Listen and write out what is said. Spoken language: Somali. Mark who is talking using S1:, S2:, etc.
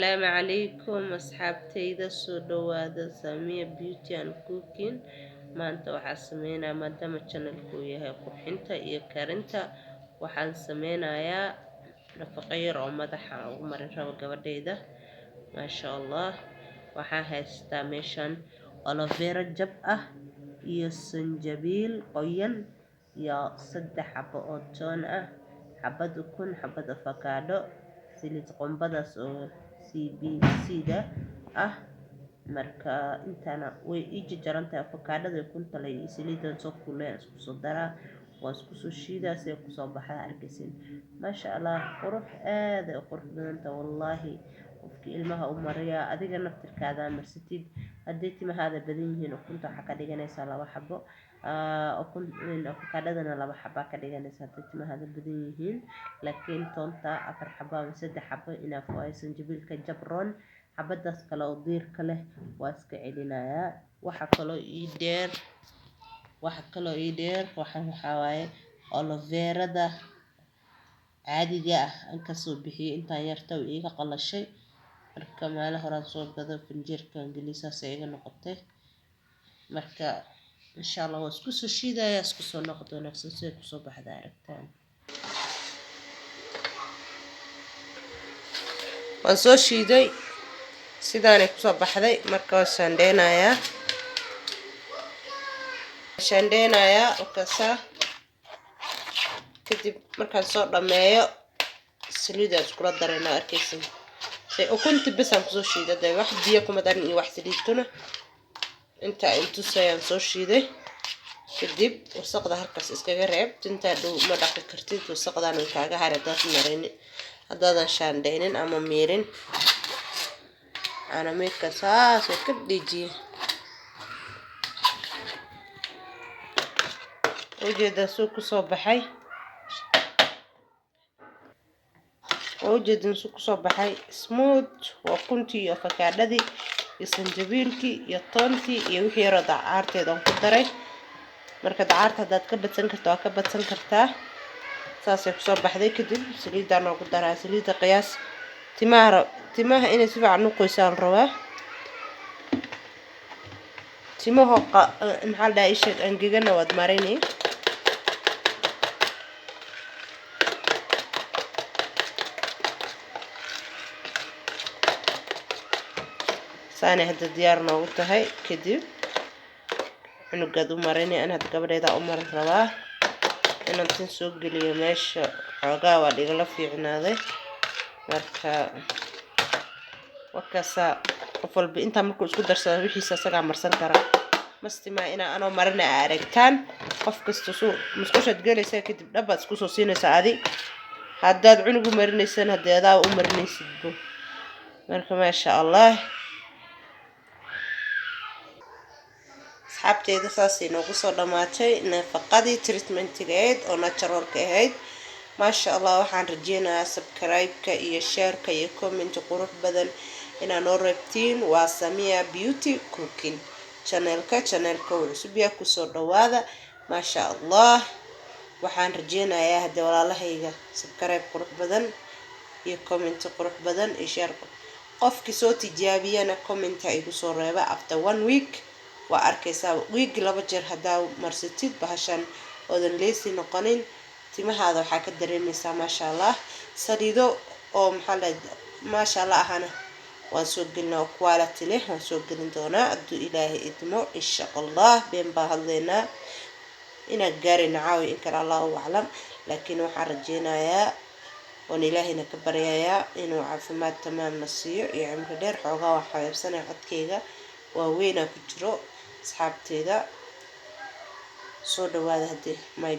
S1: السلام عليكم أصحابتي سو دوادا سامية بيوتي and cooking maanta waxaan sameynaa maadaama channelku yahay qurxinta iyo karinta waxaan sameynayaa nafaqo yar oo madaxa ugu marin rabo gabadhayda maasha Allah waxaan haystaa meeshan aloe vera jab ah iyo sanjabiil qoyan iyo 3 xabo oo toon ah xabad ukun xabad avocado saliid qombadaas oo CBC ah marka intana way jarantahay avocado ukunta la saliidan soo kulay isku soo dara waa isku soo shiidaa si ku soo baxda arkaysin maasha Allah qurux aad u qurux badanta wallahi qofkii ilmaha u mariya adiga naftirkaada marsatid hadii timahaada badan yihiin ukunta waxa ka dhiganaysa 2 xabo avocado-dana 2 xabo ka dhiganaysa hadii timahaada badan yihiin laakiin toonta 4 xabo ama 3 xabo ina faa'iisan jabilka jabron xabadaas kale oo diirka leh waa iska celinaya waxa kale oo ii dheer waxa waaye aloe vera-da caadiga ah aan ka soo bixiyay inta yarta oo iga qalashay marka meel hore soo gado finjeerka ingiliiska iga noqotay marka insha Allah waa isku soo shiidaya isku soo noqdo wanaagsan si ku soo baxda aragtaan waan soo shiiday sidaan ku soo baxday marka waan shandeenaya ukasa kadib markaan soo dhameeyo saliid isku la dareena arkaysan say ukunta bas aan ku soo shiiday wax biyo kuma darin iyo wax saliidtuna inta intu sayaan soo shiiday kadib wasaqda halkaas iskaga reeb inta dhow ma dhaqi kartid wasaqdan kaaga hareerada marin hadaadan shandeenin ama miirin ana meedka saas ka dhiji ujeeda soo ku soo baxay smooth waa kuntii iyo avocado-dii iyo sanjabiilkii iyo toontii iyo wixii yar dacaarteeda ku daray marka dacaarta hadaad ka badsan karto waa ka badsan kartaa saas ay ku soo baxday kadib saliidan ugu daraa saliida qiyaas timaha inay si fiican u qoysaan rabaa timaha maxaa la isha angagana wad marinay saana hadda diyaar noogu tahay kadib cunugadu marinay aan had gabadheeda u marin rabaa inaan tin soo geliyo meesha xoogaa waa dhigala fiicnaaday marka wakasa qof walba inta markuu isku darsado wixiisa asaga marsan kara mastima ina anoo marina aragtaan qof kasta soo musqushaad galaysa kadib dhabaad isku soo siinaysa adi haddaad cunugu marinaysan hadeedaa u marinaysid marka maasha Allah asxaabteeda saas inoogu soo dhamaatay nafaqadii treatment-geed oo natural-ka ahayd maasha Allah waxaan rajeynayaa subscribe-ka iyo share-ka iyo comment qurux badan inaan oo reebtiin waa Samia Beauty Cooking channelka cusub yaa ku soo dhawaada maasha Allah waxaan rajeynayaa hadii walaalahayga subscribe qurux badan iyo comment qurux badan iyo share qofkii soo tijaabiyana comment ay ku soo reeba after 1 week waa arkaysaa week 2 jeer hadaa marsatid bahashan oodan leesi noqonin timahaada waxa ka dareemaysaa maasha Allah saliido oo maasha Allah ahana waan soo gelnaa quality leh waan soo gelin doonaa aduu Ilaahay idmo insha Allah been baa hadleena ina gaarina caawi in kala Allah u aclam laakiin waxaan rajeynayaa oo Ilaahayna ka baryayaa inuu caafimaad tamaam nasiyo iyo cimri dheer xoogaa wax xaybsanay codkayga waa weena ku jiro asxaabteeda soo dhawaada hadii my